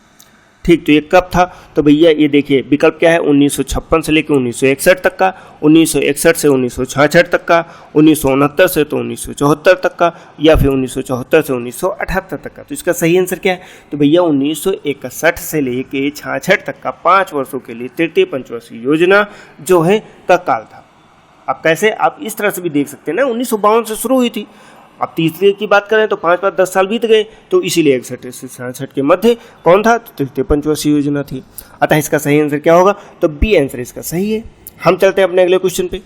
ठीक। तो ये कब था? तो भैया ये देखिए विकल्प क्या है? 1956 से लेकर 1961 तक का, 1961 से 1966 तक का, 1969 से तो 1974 तक का, या फिर 1974 से 1978 तक का। तो इसका सही आंसर क्या है? तो भैया 1961 से लेकर 66 तक का 5 वर्षों के लिए तृतीय पंचवर्षीय योजना जो है का काल था। अब कैसे? आप इस तरह से भी देख सकते हैं ना, 1952 से शुरू हुई थी। अब तीसरे की बात करें तो 5-10 साल बीत गए, तो इसीलिए 61 से 66 के मध्य कौन था? तो तृतीय पंचवर्षीय योजना थी। अतः इसका सही आंसर क्या होगा? तो बी आंसर इसका सही है। हम चलते हैं अपने अगले क्वेश्चन पे।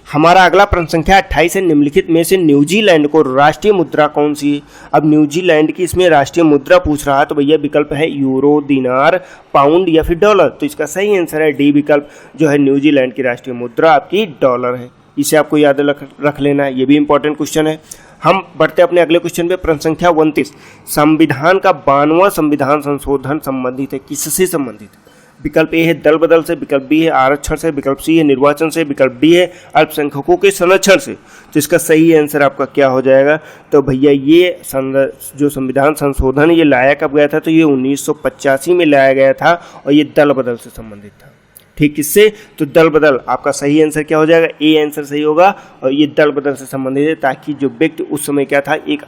हमारा अगला प्रश्न संख्या 28 है, निम्नलिखित में से न्यूजीलैंड को राष्ट्रीय मुद्रा कौन सी है? अब न्यूजीलैंड की इसमें राष्ट्रीय मुद्रा पूछ रहा है, तो भैया विकल्प है यूरो, दिनार, पाउंड या फिर डॉलर। तो इसका सही आंसर है डी विकल्प, जो है न्यूजीलैंड की राष्ट्रीय मुद्रा आपकी डॉलर है। इसे आपको याद रख लेना है, ये भी इंपॉर्टेंट क्वेश्चन है। हम बढ़ते अपने अगले क्वेश्चन पे। प्रश्न संख्या 29, संविधान का 92वां संविधान संशोधन संबंधित है, किससे संबंधित है? विकल्प ए है दल बदल से, विकल्प बी है आरक्षण से, विकल्प सी है निर्वाचन से, विकल्प डी है अल्पसंख्यकों के संरक्षण से। तो इसका सही आंसर आपका क्या हो जाएगा? तो भैया ये जो संविधान संशोधन ये लाया कब गया था? तो ये 1985 में लाया गया था और ये दल बदल से संबंधित था। ठीक, किससे? तो दल बदल। आपका सही आंसर क्या हो जाएगा? ए आंसर सही होगा और ये दल बदल से संबंधित है, ताकि जो व्यक्ति उस समय क्या था, एक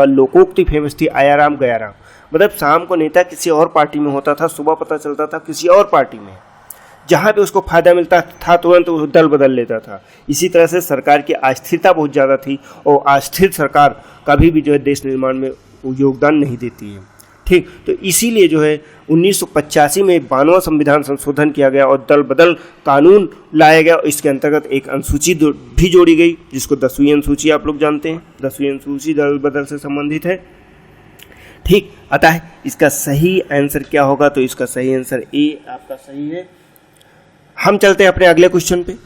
लोकोक्ति फेमस थी, आया राम गया राम, मतलब शाम को नेता किसी और पार्टी में होता था, सुबह पता चलता था किसी और पार्टी में, जहाँ पे उसको फायदा मिलता था तुरंत वो दल बदल लेता था। इसी तरह से सरकार की अस्थिरता बहुत ज़्यादा थी और अस्थिर सरकार कभी भी जो है देश निर्माण में योगदान नहीं देती है। ठीक, तो इसीलिए जो है 1985 में 92वां संविधान संशोधन किया गया और दल बदल कानून लाया गया और इसके अंतर्गत एक अनुसूची भी जोड़ी गई, जिसको 10वीं अनुसूची आप लोग जानते हैं। 10वीं अनुसूची दल बदल से संबंधित है। ठीक, अतः इसका सही आंसर क्या होगा? तो इसका सही आंसर ए आपका सही है। हम चलते हैं अपने अगले क्वेश्चन पे।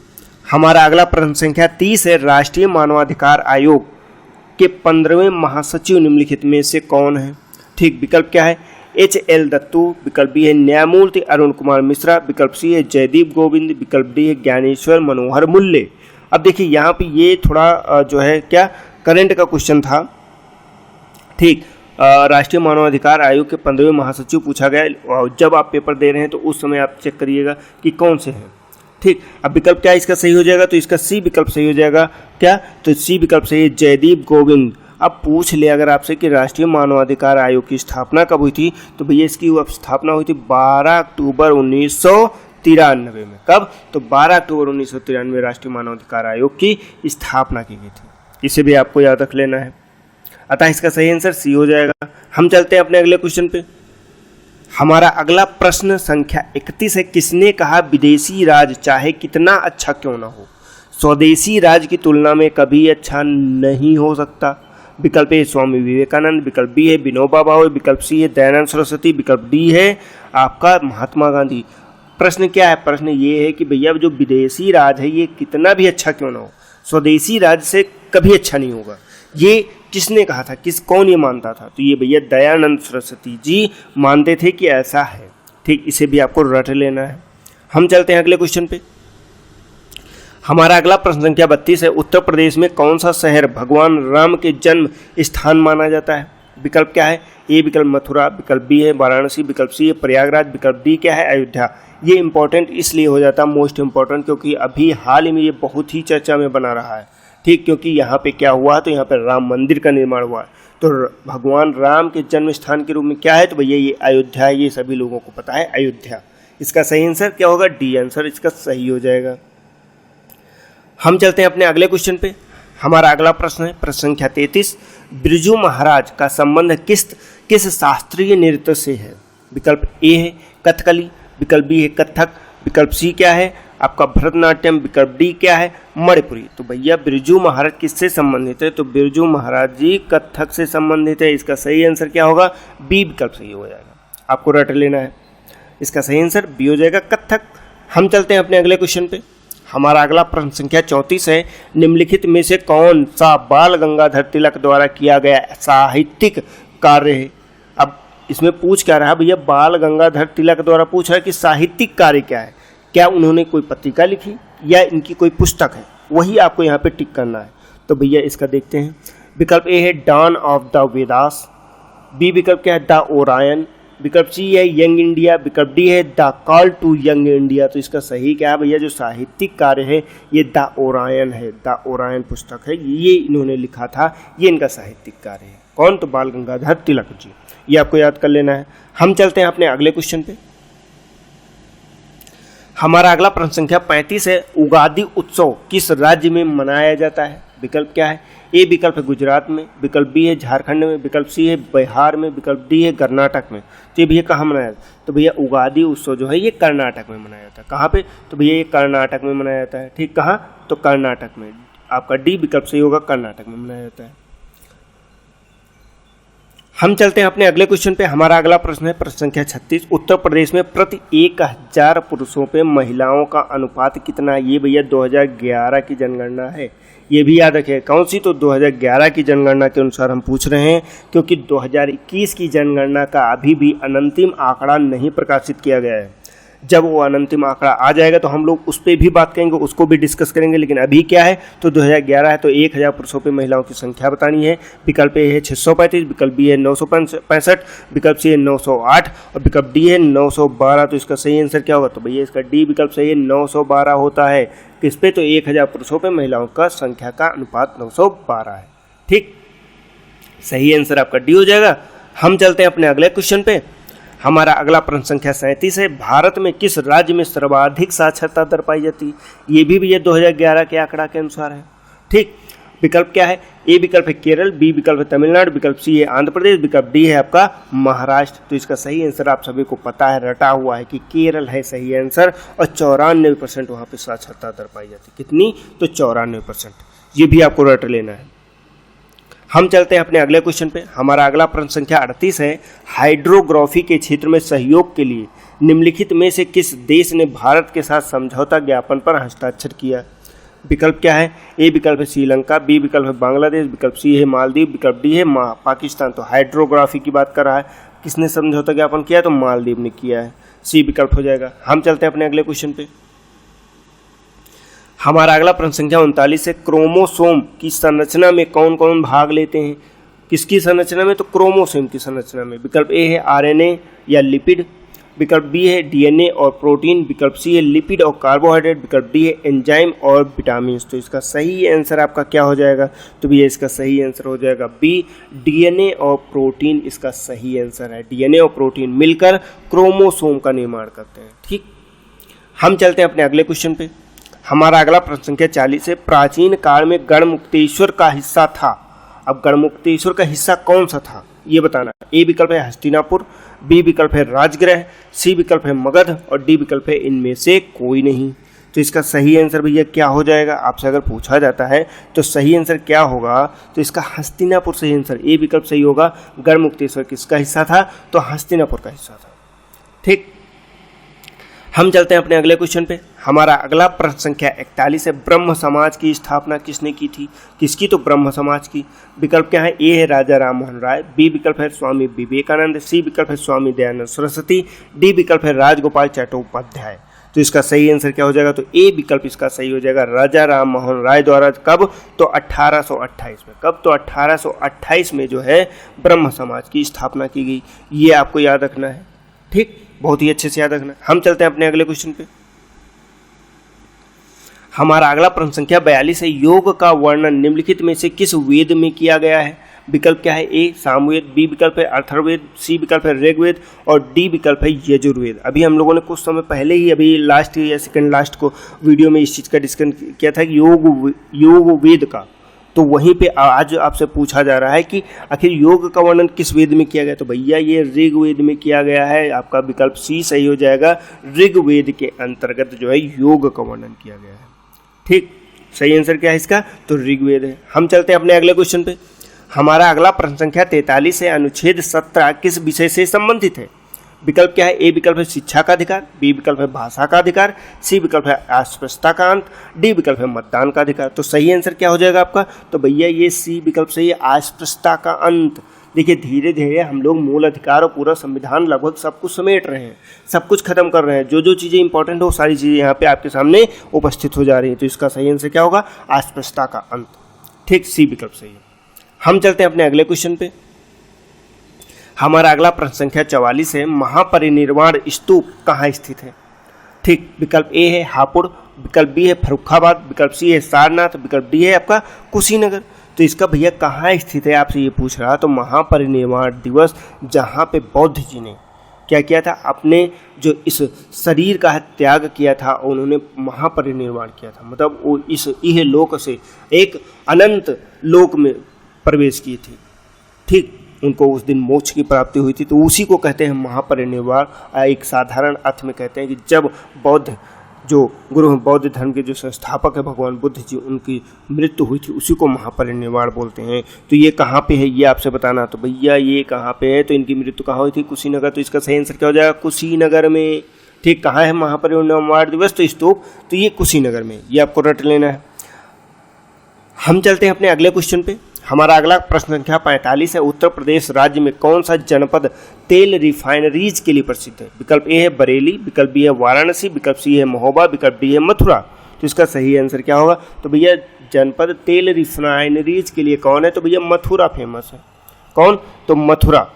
हमारा अगला प्रश्न संख्या 30 है, राष्ट्रीय मानवाधिकार आयोग के 15वें महासचिव निम्नलिखित में से कौन है? ठीक, विकल्प क्या है? एच.एल. दत्तू, विकल्प बी है न्यायमूर्ति अरुण कुमार मिश्रा, विकल्प सी है जयदीप गोविंद, विकल्प डी है ज्ञानेश्वर मनोहर मूल्य। अब देखिए यहाँ पे ये थोड़ा जो है क्या करंट का क्वेश्चन था। ठीक, राष्ट्रीय मानवाधिकार आयोग के 15वें महासचिव पूछा गया और जब आप पेपर दे रहे हैं तो उस समय आप चेक करिएगा कि कौन से हैं। ठीक, अब विकल्प क्या इसका सही हो जाएगा? तो इसका सी विकल्प सही हो जाएगा। क्या? तो सी विकल्प सही है, जयदीप गोविंद। अब पूछ ले अगर आपसे कि राष्ट्रीय मानवाधिकार आयोग की स्थापना कब हुई थी, तो भैया इसकी स्थापना हुई थी 12 अक्टूबर 1993 में। कब? तो 12 अक्टूबर 1993 में राष्ट्रीय मानवाधिकार आयोग की स्थापना की गई थी। इसे भी आपको याद रख लेना है। अतः इसका सही आंसर सी हो जाएगा। हम चलते हैं अपने अगले क्वेश्चन पे। हमारा अगला प्रश्न संख्या 31 है, किसने कहा विदेशी राज चाहे कितना अच्छा क्यों ना हो, स्वदेशी राज की तुलना में कभी अच्छा नहीं हो सकता? विकल्प ए स्वामी विवेकानंद, विकल्प बी है विनोबा भावे, विकल्प सी है दयानंद सरस्वती, विकल्प डी है आपका महात्मा गांधी। प्रश्न क्या है? प्रश्न ये है कि भैया जो विदेशी राज है ये कितना भी अच्छा क्यों ना हो, स्वदेशी राज से कभी अच्छा नहीं होगा। ये किसने कहा था? कौन ये मानता था? तो ये भैया दयानंद सरस्वती जी मानते थे कि ऐसा है। ठीक, इसे भी आपको रट लेना है। हम चलते हैं अगले क्वेश्चन पे। हमारा अगला प्रश्न संख्या 32 है, उत्तर प्रदेश में कौन सा शहर भगवान राम के जन्म स्थान माना जाता है? विकल्प क्या है? ए विकल्प मथुरा, विकल्प बी है वाराणसी, विकल्प सी है प्रयागराज, विकल्प डी क्या है? अयोध्या। ये इंपॉर्टेंट इसलिए हो जाता है, मोस्ट इंपॉर्टेंट, क्योंकि अभी हाल ही में ये बहुत ही चर्चा में बना रहा है। ठीक, क्योंकि यहाँ पे क्या हुआ? तो यहाँ पे राम मंदिर का निर्माण हुआ है, तो भगवान राम के जन्म स्थान के रूप में क्या है? तो भैया ये अयोध्या है। ये सभी लोगों को पता है, अयोध्या। इसका सही आंसर क्या होगा? डी आंसर इसका सही हो जाएगा। हम चलते हैं अपने अगले क्वेश्चन पे। हमारा अगला प्रश्न है प्रश्न संख्या 33, बिरजू महाराज का संबंध किस शास्त्रीय नृत्य से है? विकल्प ए है कथकली, विकल्प बी है कथक, विकल्प सी क्या है आपका भरतनाट्यम, विकल्प डी क्या है मणिपुरी। तो भैया बिरजू महाराज किससे संबंधित है? तो बिरजू महाराज जी कथक से संबंधित है। इसका सही आंसर क्या होगा? बी विकल्प सही हो जाएगा, आपको रट लेना है। इसका सही आंसर बी हो जाएगा, कथक। हम चलते हैं अपने अगले क्वेश्चन पे। हमारा अगला प्रश्न संख्या 34 है, निम्नलिखित में से कौन सा बाल गंगाधर तिलक द्वारा किया गया साहित्यिक कार्य है? अब इसमें पूछ क्या रहा भैया, बाल गंगाधर तिलक द्वारा पूछ रहा है कि साहित्यिक कार्य क्या है, क्या उन्होंने कोई पत्रिका लिखी या इनकी कोई पुस्तक है, वही आपको यहाँ पे टिक करना है। तो भैया इसका देखते हैं। विकल्प ए है dawn of the Vedas, B विकल्प क्या है द ओरायन, विकल्प सी है यंग इंडिया, विकल्प डी है the call to young India. तो इसका सही क्या है भैया, जो साहित्यिक कार्य है ये द ओरायन है, द ओरायन पुस्तक है, ये इन्होंने लिखा था, ये इनका साहित्यिक कार्य है। कौन? तो बाल गंगाधर तिलक जी, ये आपको याद कर लेना है। हम चलते हैं अपने अगले क्वेश्चन पे। हमारा अगला प्रश्न संख्या 35 है, उगादि उत्सव किस राज्य में मनाया जाता है? विकल्प क्या है? ए विकल्प है गुजरात में, विकल्प बी है झारखंड में, विकल्प सी है बिहार में, विकल्प डी है कर्नाटक में। तो ये भैया कहाँ मनाया जाता है? तो भैया उगादि उत्सव जो है ये कर्नाटक में मनाया जाता है। कहाँ पे? तो भैया ये कर्नाटक में मनाया जाता है। ठीक, कहाँ? तो कर्नाटक में, आपका डी विकल्प सही होगा, कर्नाटक में मनाया जाता है। हम चलते हैं अपने अगले क्वेश्चन पे। हमारा अगला प्रश्न है प्रश्न संख्या 36। उत्तर प्रदेश में प्रति 1000 पुरुषों पे महिलाओं का अनुपात कितना है? ये भैया 2011 की जनगणना है, ये भी याद रखें। कौन सी? तो 2011 की जनगणना के अनुसार हम पूछ रहे हैं, क्योंकि 2021 की जनगणना का अभी भी अनंतिम आंकड़ा नहीं प्रकाशित किया गया है। जब वो अनंतिम आंकड़ा आ जाएगा तो हम लोग उस पर भी बात करेंगे, उसको भी डिस्कस करेंगे। लेकिन अभी क्या है, तो 2011 है, तो 1000 पुरुषों पे महिलाओं की संख्या बतानी है। विकल्प ए है 635, विकल्प बी है 965, विकल्प सी है 908 और विकल्प डी है 912। तो इसका सही आंसर क्या होगा? तो भैया इसका डी विकल्प सही है, 912 होता है। किस पे? तो 1000 पुरुषों पे महिलाओं का संख्या का अनुपात 912 है। ठीक, सही आंसर आपका डी हो जाएगा। हम चलते हैं अपने अगले क्वेश्चन पे। हमारा अगला प्रश्न संख्या 37 है। भारत में किस राज्य में सर्वाधिक साक्षरता दर पाई जाती है? ये भी भैया 2011 के आंकड़ा के अनुसार है। ठीक, विकल्प क्या है? ए विकल्प है केरल, बी विकल्प है तमिलनाडु, विकल्प सी है आंध्र प्रदेश, विकल्प डी है आपका महाराष्ट्र। तो इसका सही आंसर आप सभी को पता है, रटा हुआ है कि केरल है सही आंसर और 94% वहाँ पे साक्षरता दर पाई जाती है। कितनी? तो 94%। ये भी आपको रट लेना है। हम चलते हैं अपने अगले क्वेश्चन पे। हमारा अगला प्रश्न संख्या 38 है। हाइड्रोग्राफी के क्षेत्र में सहयोग के लिए निम्नलिखित में से किस देश ने भारत के साथ समझौता ज्ञापन पर हस्ताक्षर किया? विकल्प क्या है? ए विकल्प है श्रीलंका, बी विकल्प है बांग्लादेश, विकल्प सी है मालदीव, विकल्प डी है पाकिस्तान। तो हाइड्रोग्राफी की बात कर रहा है, किसने समझौता ज्ञापन किया? तो मालदीव ने किया है, सी विकल्प हो जाएगा। हम चलते हैं अपने अगले क्वेश्चन पे। हमारा अगला प्रश्न संख्या 39 है। क्रोमोसोम की संरचना में कौन कौन भाग लेते हैं? किसकी संरचना में? तो क्रोमोसोम की संरचना में। विकल्प ए है आरएनए या लिपिड, विकल्प बी है डीएनए और प्रोटीन, विकल्प सी है लिपिड और कार्बोहाइड्रेट, विकल्प डी है एंजाइम और विटामिन। तो इसका सही आंसर आपका क्या हो जाएगा? तो भैया इसका सही आंसर हो जाएगा बी, डीएनए और प्रोटीन इसका सही आंसर है। डीएनए और प्रोटीन मिलकर क्रोमोसोम का निर्माण करते हैं। ठीक, हम चलते हैं अपने अगले क्वेश्चन पे। हमारा अगला प्रश्न संख्या 40 है। प्राचीन काल में गढ़मुक्तेश्वर का हिस्सा था। अब गढ़मुक्तेश्वर का हिस्सा कौन सा था ये बताना है। ए विकल्प है हस्तिनापुर, बी विकल्प है राजगृह, सी विकल्प है मगध और डी विकल्प है इनमें से कोई नहीं। तो इसका सही आंसर भैया क्या हो जाएगा? आपसे अगर पूछा जाता है तो सही आंसर क्या होगा? तो इसका हस्तिनापुर सही आंसर। ए विकल्प सही होगा। गढ़मुक्तेश्वर किसका हिस्सा था? तो हस्तिनापुर का हिस्सा था। ठीक, हम चलते हैं अपने अगले क्वेश्चन पे। हमारा अगला प्रश्न संख्या 41 है। ब्रह्म समाज की स्थापना किसने की थी? किसकी? तो ब्रह्म समाज की। विकल्प क्या है? ए है राजा राम मोहन राय, बी विकल्प है स्वामी विवेकानंद, सी विकल्प है स्वामी दयानंद सरस्वती, डी विकल्प है राजगोपाल चट्टोपाध्याय। तो इसका सही आंसर क्या हो जाएगा? तो ए विकल्प इसका सही हो जाएगा। राजा राम मोहन राय द्वारा कब? तो 1828 में। कब? तो 1828 में जो है ब्रह्म समाज की स्थापना की गई। ये आपको याद रखना है। ठीक, बहुत ही अच्छे से याद रखना। हम चलते हैं अपने अगले क्वेश्चन पे। हमारा अगला प्रश्न संख्या 42 है। योग का वर्णन निम्नलिखित में से किस वेद में किया गया है? विकल्प क्या है? ए सामवेद, बी विकल्प है अथर्ववेद, सी विकल्प है ऋग्वेद और डी विकल्प है यजुर्वेद। अभी हम लोगों ने कुछ समय पहले ही अभी लास्ट या सेकंड लास्ट को वीडियो में इस चीज़ का डिस्कस किया था कि योग वेद का। तो वहीं पे आज आपसे पूछा जा रहा है कि आखिर योग का वर्णन किस वेद में किया गया? तो भैया ये ऋग्वेद में किया गया है। आपका विकल्प सी सही हो जाएगा। ऋग्वेद के अंतर्गत जो है योग का वर्णन किया गया है। ठीक, सही आंसर क्या है इसका? तो ऋग्वेद है। हम चलते हैं अपने अगले क्वेश्चन पे। हमारा अगला प्रश्न संख्या 43 है। अनुच्छेद 17 किस विषय से संबंधित है? विकल्प क्या है? ए विकल्प है शिक्षा का अधिकार, बी विकल्प है भाषा का अधिकार, सी विकल्प है अस्पृश्यता का अंत, डी विकल्प है मतदान का अधिकार। तो सही आंसर क्या हो जाएगा आपका? तो भैया ये सी विकल्प सही है, अस्पृश्यता का अंत। देखिए धीरे धीरे हम लोग मूल अधिकार और पूरा संविधान लगभग सब कुछ समेट रहे हैं, सब कुछ खत्म कर रहे हैं। जो जो चीज़ें इंपॉर्टेंट हो सारी चीज़ें यहाँ पे आपके सामने उपस्थित हो जा रही हैं। तो इसका सही आंसर क्या होगा? अस्पृश्यता का अंत। ठीक, सी विकल्प सही है। हम चलते हैं अपने अगले क्वेश्चन पे। हमारा अगला प्रश्न संख्या 44 है। महापरिनिर्वाण स्तूप कहाँ स्थित है? ठीक, विकल्प ए है हापुड़, विकल्प बी है फर्रुखाबाद, विकल्प सी है सारनाथ, विकल्प डी है आपका कुशीनगर। तो इसका भैया कहाँ स्थित है आपसे ये पूछ रहा। तो महापरिनिर्वाण दिवस जहाँ पे बौद्ध जी ने क्या किया था? अपने जो इस शरीर का त्याग किया था, उन्होंने महापरिनिर्वाण किया था। मतलब वो इस इह लोक से एक अनंत लोक में प्रवेश किए थे। ठीक, उनको उस दिन मोक्ष की प्राप्ति हुई थी। तो उसी को कहते हैं महापरिनिर्वाण। एक साधारण अर्थ में कहते हैं कि जब बौद्ध जो गुरु बौद्ध धर्म के जो संस्थापक है भगवान बुद्ध जी, उनकी मृत्यु हुई थी, उसी को महापरिनिर्वाण बोलते हैं। तो ये कहाँ पे है ये आपसे बताना। तो भैया ये कहाँ पे है, तो इनकी मृत्यु कहाँ हुई थी, कुशीनगर। तो इसका सही आंसर क्या हो जाएगा, कुशीनगर में। ठीक, कहाँ है महापरिनिर्वाण दिवस, तो स्तूप, तो ये कुशीनगर में, ये आपको रट लेना है। हम चलते हैं अपने अगले क्वेश्चन पे। हमारा अगला प्रश्न संख्या 45 है। उत्तर प्रदेश राज्य में कौन सा जनपद तेल रिफाइनरीज के लिए प्रसिद्ध है। विकल्प ए है बरेली, विकल्प बी है वाराणसी, विकल्प सी है महोबा, विकल्प डी है मथुरा। तो इसका सही आंसर क्या होगा, तो भैया जनपद तेल रिफाइनरीज के लिए कौन है, तो भैया मथुरा फेमस है। कौन, तो मथुरा।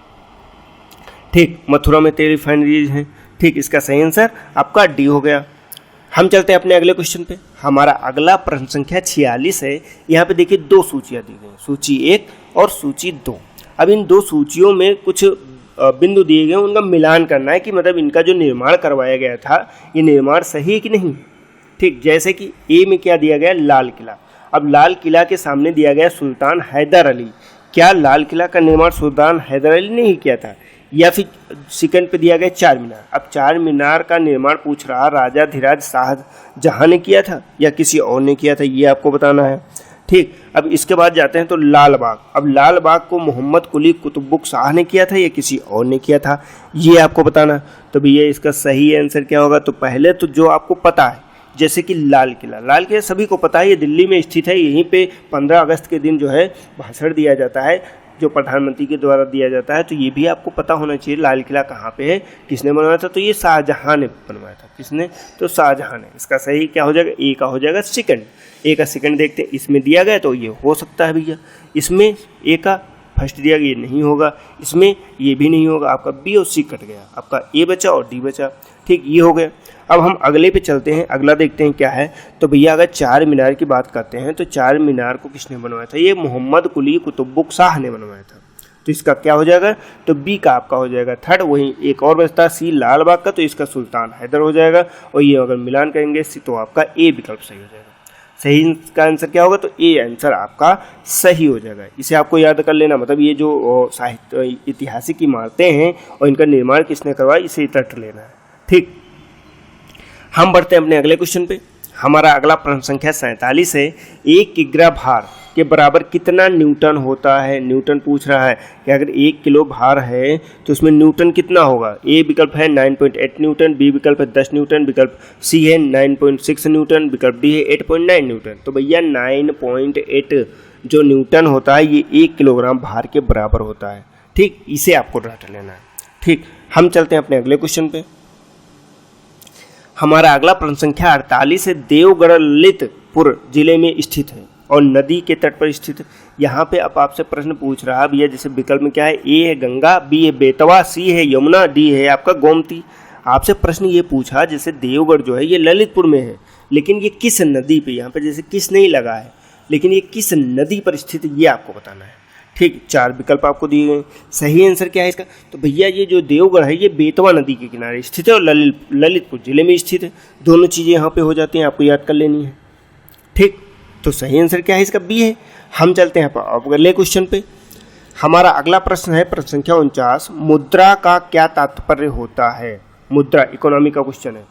ठीक, मथुरा में तेल रिफाइनरीज है। ठीक, इसका सही आंसर आपका डी हो गया। हम चलते हैं अपने अगले क्वेश्चन पे। हमारा अगला प्रश्न संख्या 46 है। यहाँ पे देखिए दो सूचियाँ दी गई, सूची 1 और सूची 2। अब इन दो सूचियों में कुछ बिंदु दिए गए, उनका मिलान करना है कि मतलब इनका जो निर्माण करवाया गया था ये निर्माण सही है कि नहीं। ठीक, जैसे कि ए में क्या दिया गया, लाल किला। अब लाल किला के सामने दिया गया सुल्तान हैदर अली। क्या लाल किला का निर्माण सुल्तान हैदर अली ने ही किया था, या फिर सेकंड पे दिया गया चार मीनार। अब चार मीनार का निर्माण पूछ रहा राजा धीराज शाहजहां ने किया था या किसी और ने किया था, ये आपको बताना है। ठीक, अब इसके बाद जाते हैं तो लाल बाग। अब लाल बाग को मोहम्मद कुली कुतुबुक शाह ने किया था या किसी और ने किया था, ये आपको बताना है। तो भैया इसका सही आंसर क्या होगा, तो पहले तो जो आपको पता है, जैसे कि लाल किला सभी को पता है, ये दिल्ली में स्थित है। यहीं पे 15 अगस्त के दिन जो है भाषण दिया जाता है, जो प्रधानमंत्री के द्वारा दिया जाता है। तो ये भी आपको पता होना चाहिए लाल किला कहाँ पे है, किसने बनवाया था, तो ये शाहजहां ने बनवाया था। किसने, तो शाहजहां ने। इसका सही क्या हो जाएगा, ए का हो जाएगा सेकंड। ए का सेकंड देखते हैं, इसमें दिया गया तो ये हो सकता है भैया, इसमें ए का फर्स्ट दिया गया, ये नहीं होगा, इसमें ये भी नहीं होगा। आपका बी और सी कट गया, आपका ए बचा और डी बचा। ठीक, ये हो गया। अब हम अगले पे चलते हैं, अगला देखते हैं क्या है। तो भैया अगर चार मीनार की बात करते हैं तो चार मीनार को किसने बनवाया था, ये मोहम्मद कुली कुतुबुक शाह ने बनवाया था। तो इसका क्या हो जाएगा, तो बी का आपका हो जाएगा थर्ड। वहीं एक और बचता सी लाल बाग का, तो इसका सुल्तान हैदर हो जाएगा। और ये अगर मिलान करेंगे तो आपका ए विकल्प सही हो जाएगा। सही का आंसर क्या होगा, तो ए आंसर आपका सही हो जाएगा। इसे आपको याद कर लेना, मतलब ये जो साहित्य ऐतिहासिक इमारतें हैं और इनका निर्माण किसने करवाया, इसे रट लेना है। ठीक, हम बढ़ते हैं अपने अगले क्वेश्चन पे। हमारा अगला प्रश्न संख्या 47 है। 1 किग्रा भार के बराबर कितना न्यूटन होता है। न्यूटन पूछ रहा है कि अगर 1 किलो भार है तो उसमें न्यूटन कितना होगा। ए विकल्प है 9.8 न्यूटन, बी विकल्प है 10 न्यूटन, विकल्प सी है 9.6 न्यूटन, विकल्प डी है 8.9 न्यूटन। तो भैया 9.8 जो न्यूटन होता है ये 1 किलोग्राम भार के बराबर होता है। ठीक, इसे आपको रट लेना है। ठीक, हम चलते हैं अपने अगले क्वेश्चन पे। हमारा अगला प्रश्न संख्या 48 है। देवगढ़ ललितपुर जिले में स्थित है और नदी के तट पर स्थित है। यहाँ पे अब आपसे प्रश्न पूछ रहा है भैया, जैसे विकल्प में क्या है, ए है गंगा, बी है बेतवा, सी है यमुना, डी है आपका गोमती। आपसे प्रश्न ये पूछा जैसे देवगढ़ जो है ये ललितपुर में है, लेकिन ये किस नदी पे, यहाँ पे जैसे किस नहीं लगा है, लेकिन ये किस नदी पर स्थित है ये आपको बताना है। ठीक, 4 विकल्प आपको दिए गए। सही आंसर क्या है इसका, तो भैया ये जो देवगढ़ है ये बेतवा नदी के किनारे स्थित है और ललितपुर जिले में स्थित है। दोनों चीज़ें यहाँ पे हो जाती हैं, आपको याद कर लेनी है। ठीक, तो सही आंसर क्या है इसका, बी है। हम चलते हैं अगले क्वेश्चन पे। हमारा अगला प्रश्न है प्रश्न संख्या 49। मुद्रा का क्या तात्पर्य होता है। मुद्रा इकोनॉमी का क्वेश्चन है।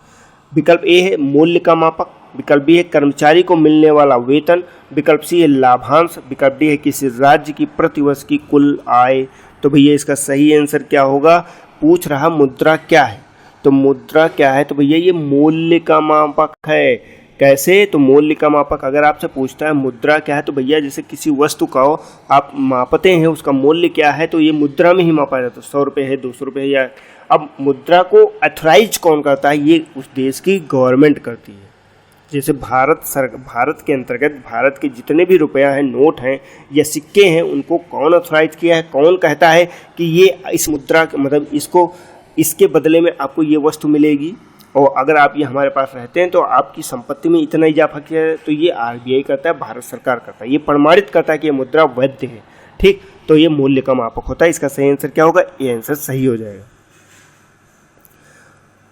विकल्प ए है मूल्य का मापक, विकल्प बी है कर्मचारी को मिलने वाला वेतन, विकल्प सी है लाभांश, विकल्प डी है किसी राज्य की प्रतिवर्ष की कुल आय। तो भैया इसका सही आंसर क्या होगा, पूछ रहा मुद्रा क्या है। तो मुद्रा क्या है, तो भैया ये मूल्य का मापक है। कैसे, तो मूल्य का मापक अगर आपसे पूछता है मुद्रा क्या है, तो भैया जैसे किसी वस्तु का हो आप मापते हैं, उसका मूल्य क्या है, तो ये मुद्रा में ही मापा जाता है। 100 रुपये है, 200 रुपये है, या अब मुद्रा को अथोराइज कौन करता है, ये उस देश की गवर्नमेंट करती है। जैसे भारत के अंतर्गत भारत के जितने भी रुपया हैं, नोट हैं या सिक्के हैं, उनको कौन अथोराइज किया है, कौन कहता है कि ये इस मुद्रा मतलब इसके बदले में आपको ये वस्तु मिलेगी, और अगर आप ये हमारे पास रहते हैं तो आपकी संपत्ति में इतना इजाफा किया है, तो ये RBI करता है, भारत सरकार करता है। ये प्रमाणित करता है कि ये मुद्रा वैध है। ठीक, तो ये मूल्य का मापक होता है। इसका सही आंसर क्या होगा, ये आंसर सही हो जाएगा।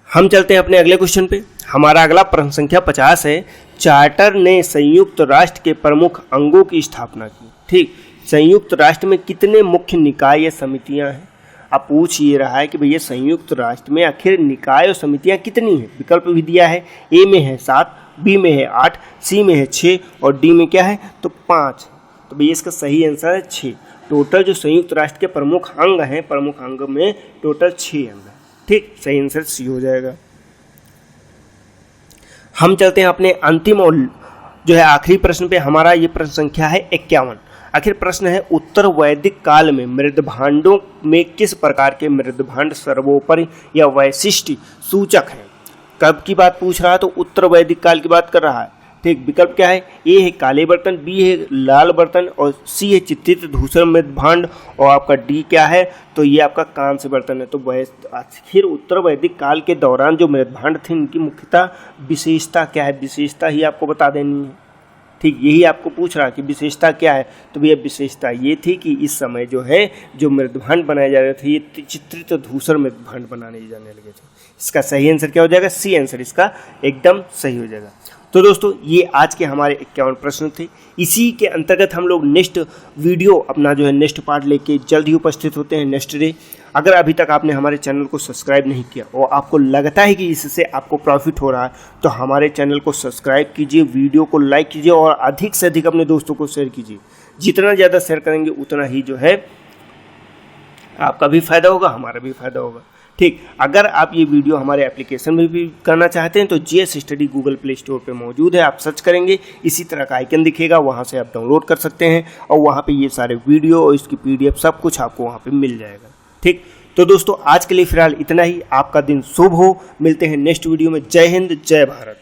हम चलते हैं अपने अगले क्वेश्चन पे। हमारा अगला प्रश्न संख्या 50 है। चार्टर ने संयुक्त राष्ट्र के प्रमुख अंगों की स्थापना की। ठीक, संयुक्त राष्ट्र में कितने मुख्य निकाय या समितियां हैं। अब पूछ ये रहा है कि भैया संयुक्त राष्ट्र में आखिर निकाय और समितियां कितनी हैं। विकल्प भी दिया है, ए में है 7, बी में है 8, सी में है 6 और डी में क्या है तो 5। तो भैया इसका सही आंसर है 6। टोटल जो संयुक्त राष्ट्र के प्रमुख अंग हैं, प्रमुख अंग में टोटल 6 अंग हैं। ठीक, सही आंसर सी हो जाएगा। हम चलते हैं अपने अंतिम और जो है आखिरी प्रश्न पे। हमारा ये प्रश्न संख्या है 51। आखिर प्रश्न है उत्तर वैदिक काल में मृदभांडों में किस प्रकार के मृदभांड सर्वोपरि या वैशिष्ट सूचक हैं। कब की बात पूछ रहा है तो उत्तर वैदिक काल की बात कर रहा है। ठीक, विकल्प क्या है, ए है काले बर्तन, बी है लाल बर्तन और सी है चित्रित धूसर मृदभांड और आपका डी क्या है तो ये आपका कांस्य बर्तन है। तो आखिर उत्तर वैदिक काल के दौरान जो मृदभांड थे इनकी मुख्यतः विशेषता क्या है, विशेषता ही आपको बता देनी है। ठीक, यही आपको पूछ रहा कि विशेषता क्या है। तो भैया विशेषता ये थी कि इस समय जो है जो मृदभांड बनाए जा रहे थे ये चित्रित धूसर मृदभांड बनाने जाने लगे थे। इसका सही आंसर क्या हो जाएगा, सी आंसर इसका एकदम सही हो जाएगा। तो दोस्तों ये आज के हमारे 51 प्रश्न थे। इसी के अंतर्गत हम लोग नेक्स्ट वीडियो अपना जो है नेक्स्ट पार्ट लेके जल्द ही उपस्थित होते हैं नेक्स्ट डे। अगर अभी तक आपने हमारे चैनल को सब्सक्राइब नहीं किया और आपको लगता है कि इससे आपको प्रॉफिट हो रहा है तो हमारे चैनल को सब्सक्राइब कीजिए, वीडियो को लाइक कीजिए और अधिक से अधिक अपने दोस्तों को शेयर कीजिए। जितना ज़्यादा शेयर करेंगे उतना ही जो है आपका भी फायदा होगा, हमारा भी फायदा होगा। ठीक, अगर आप ये वीडियो हमारे एप्लीकेशन में भी करना चाहते हैं तो GS study Google play store पे मौजूद है। आप सर्च करेंगे इसी तरह का आइकन दिखेगा, वहाँ से आप डाउनलोड कर सकते हैं और वहाँ पे ये सारे वीडियो और इसकी पीडीएफ सब कुछ आपको वहाँ पे मिल जाएगा। ठीक, तो दोस्तों आज के लिए फिलहाल इतना ही। आपका दिन शुभ हो। मिलते हैं नेक्स्ट वीडियो में। जय हिंद, जय भारत।